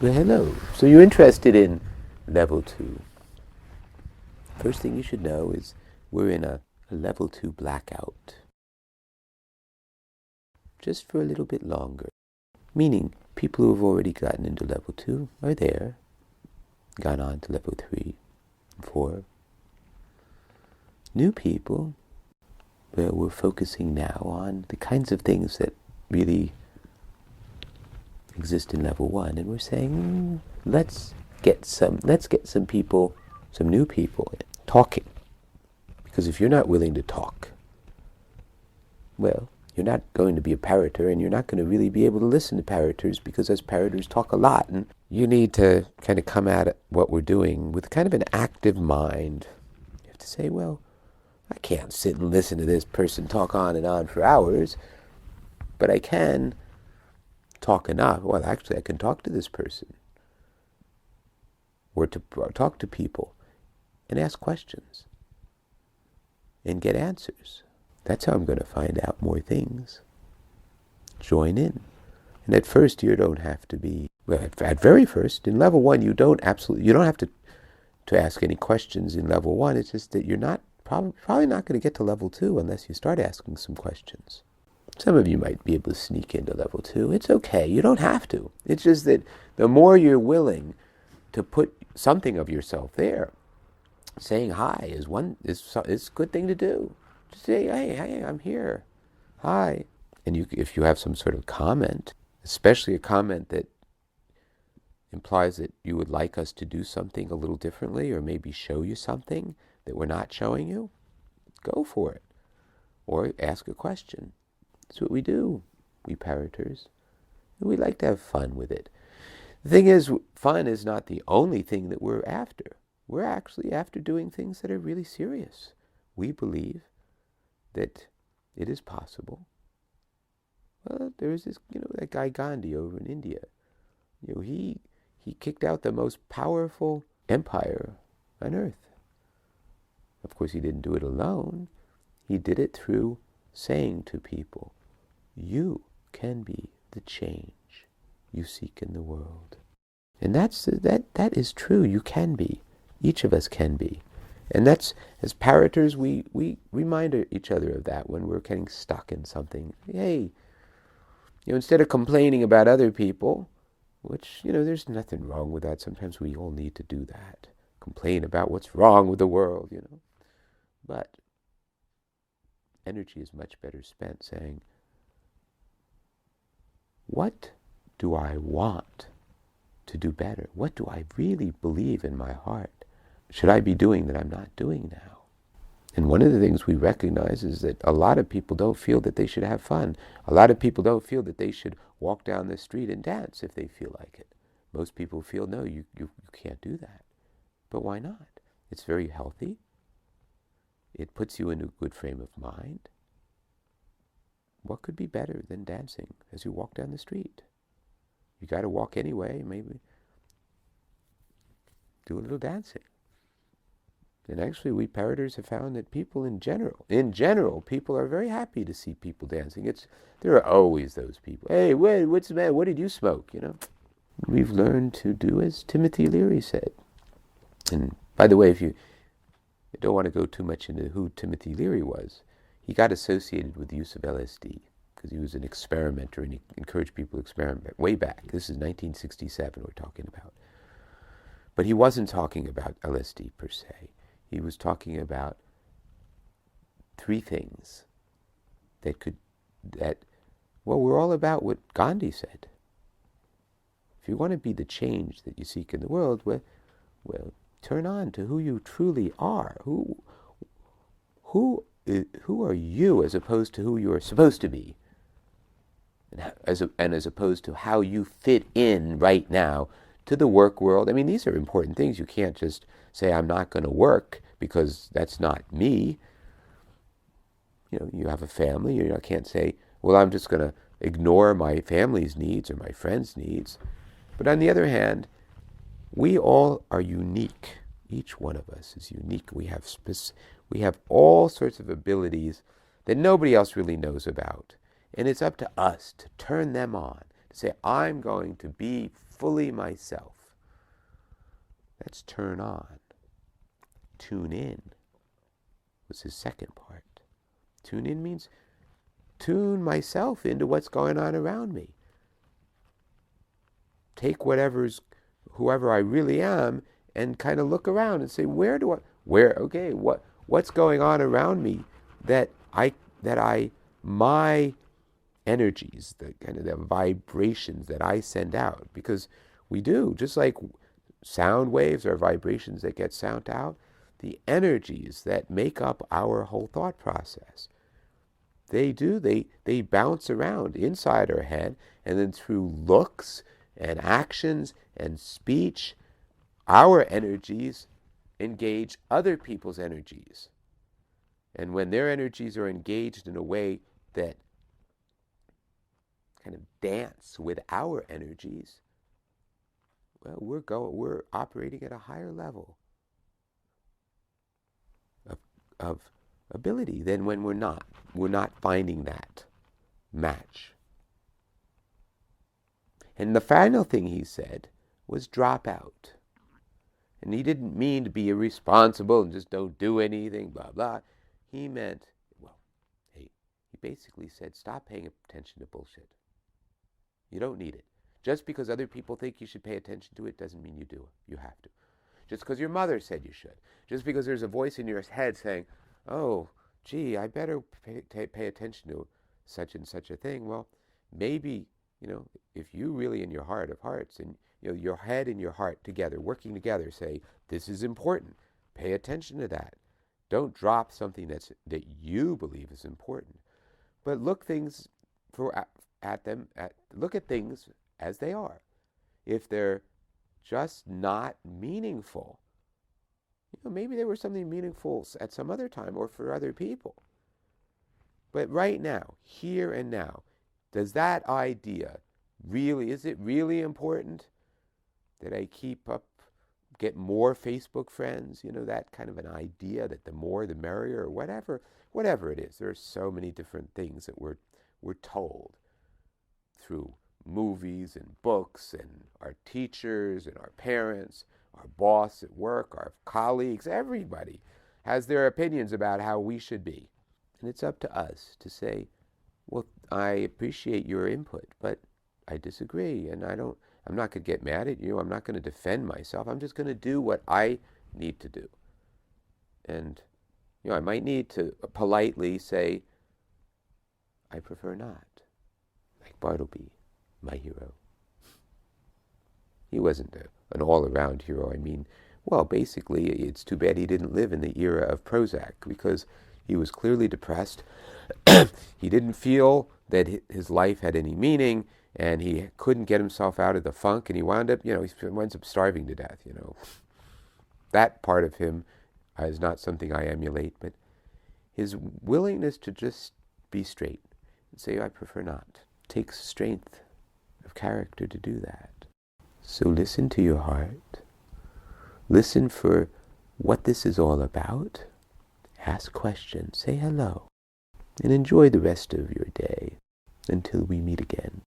Well, hello. So you're interested in level 2. First thing you should know is we're in a level 2 blackout. Just for a little bit longer. Meaning, people who have already gotten into level 2 are there. Gone on to level 3, 4. New people, well, we're focusing now on the kinds of things that really exist in level 1, and we're saying, let's get some people, some new people talking. Because if you're not willing to talk, well, you're not going to be a parroter, and you're not going to really be able to listen to parroters, because us parroters talk a lot, and you need to kind of come at what we're doing with kind of an active mind. You have to say, well, I can't sit and listen to this person talk on and on for hours, but I can talk enough. Well, actually, I can talk to this person, or to talk to people, and ask questions, and get answers. That's how I'm going to find out more things. Join in. And at first, you don't have to be, well, at very first, in level 1, you don't have to ask any questions in level 1. It's just that you're not, probably not going to get to level 2 unless you start asking some questions. Some of you might be able to sneak into level 2. It's okay. You don't have to. It's just that the more you're willing to put something of yourself there, saying hi is a good thing to do. Just say, hey, I'm here. Hi. And if you have some sort of comment, especially a comment that implies that you would like us to do something a little differently, or maybe show you something that we're not showing you, go for it. Or ask a question. That's what we do, we parroters. And we like to have fun with it. The thing is, fun is not the only thing that we're after. We're actually after doing things that are really serious. We believe that it is possible. Well, there is this, that guy Gandhi over in India. He kicked out the most powerful empire on earth. Of course, he didn't do it alone. He did it through saying to people, you can be the change you seek in the world. And that is true. You can be. Each of us can be. And that's, as parroters, we remind each other of that when we're getting stuck in something. Hey, instead of complaining about other people, which, there's nothing wrong with that. Sometimes we all need to do that. Complain about what's wrong with the world, But energy is much better spent saying, what do I want to do better? What do I really believe in my heart should I be doing that I'm not doing now? And one of the things we recognize is that a lot of people don't feel that they should have fun. A lot of people don't feel that they should walk down the street and dance if they feel like it. Most people feel, no, you can't do that. But why not? It's very healthy. It puts you in a good frame of mind. What could be better than dancing as you walk down the street? You got to walk anyway, maybe do a little dancing. And actually, we parroters have found that people in general, people are very happy to see people dancing. There are always those people. Hey, what's the matter? What did you smoke? We've learned to do as Timothy Leary said. And by the way, if you don't want to go too much into who Timothy Leary was, he got associated with the use of LSD because he was an experimenter and he encouraged people to experiment way back. This is 1967 we're talking about. But he wasn't talking about LSD per se. He was talking about 3 things we're all about what Gandhi said. If you want to be the change that you seek in the world, well, turn on to who you truly are. Who are you as opposed to who you are supposed to be? And as opposed to how you fit in right now to the work world. I mean, these are important things. You can't just say, I'm not going to work because that's not me. You have a family. You can't say, well, I'm just going to ignore my family's needs or my friends' needs. But on the other hand, we all are unique. Each one of us is unique. We have all sorts of abilities that nobody else really knows about. And it's up to us to turn them on, to say, I'm going to be fully myself. That's turn on. Tune in was his second part. Tune in means tune myself into what's going on around me. Take whoever I really am, and kind of look around and say, what's going on around me that my energies, the kind of the vibrations that I send out, because we do, just like sound waves are vibrations that get sent out, the energies that make up our whole thought process, they bounce around inside our head, and then through looks and actions and speech, our energies engage other people's energies. And when their energies are engaged in a way that kind of dance with our energies, well, we're operating at a higher level of ability than when we're not. We're not finding that match. And the final thing he said was drop out. And he didn't mean to be irresponsible and just don't do anything, blah, blah. He meant, he basically said, stop paying attention to bullshit. You don't need it. Just because other people think you should pay attention to it doesn't mean you do. You have to. Just because your mother said you should. Just because there's a voice in your head saying, oh, gee, I better pay attention to such and such a thing. Well, maybe, if you really in your heart of hearts, and your head and your heart together, working together, say, this is important. Pay attention to that. Don't drop something that you believe is important. But look at things as they are. If they're just not meaningful, maybe there was something meaningful at some other time or for other people. But right now, here and now, does that idea is it really important that I get more Facebook friends? That kind of an idea that the more the merrier, or whatever it is. There are so many different things that we're told through movies and books and our teachers and our parents, our boss at work, our colleagues. Everybody has their opinions about how we should be. And it's up to us to say, well, I appreciate your input, but I disagree, and I'm not going to get mad at you. I'm not going to defend myself. I'm just going to do what I need to do. And, I might need to politely say, I prefer not. Like Bartleby, my hero. He wasn't an all-around hero. Basically, it's too bad he didn't live in the era of Prozac, because he was clearly depressed. He didn't feel that his life had any meaning, and he couldn't get himself out of the funk, and he wound up starving to death, That part of him is not something I emulate, but his willingness to just be straight and say, I prefer not, takes strength of character to do that. So listen to your heart. Listen for what this is all about. Ask questions, say hello, and enjoy the rest of your day until we meet again.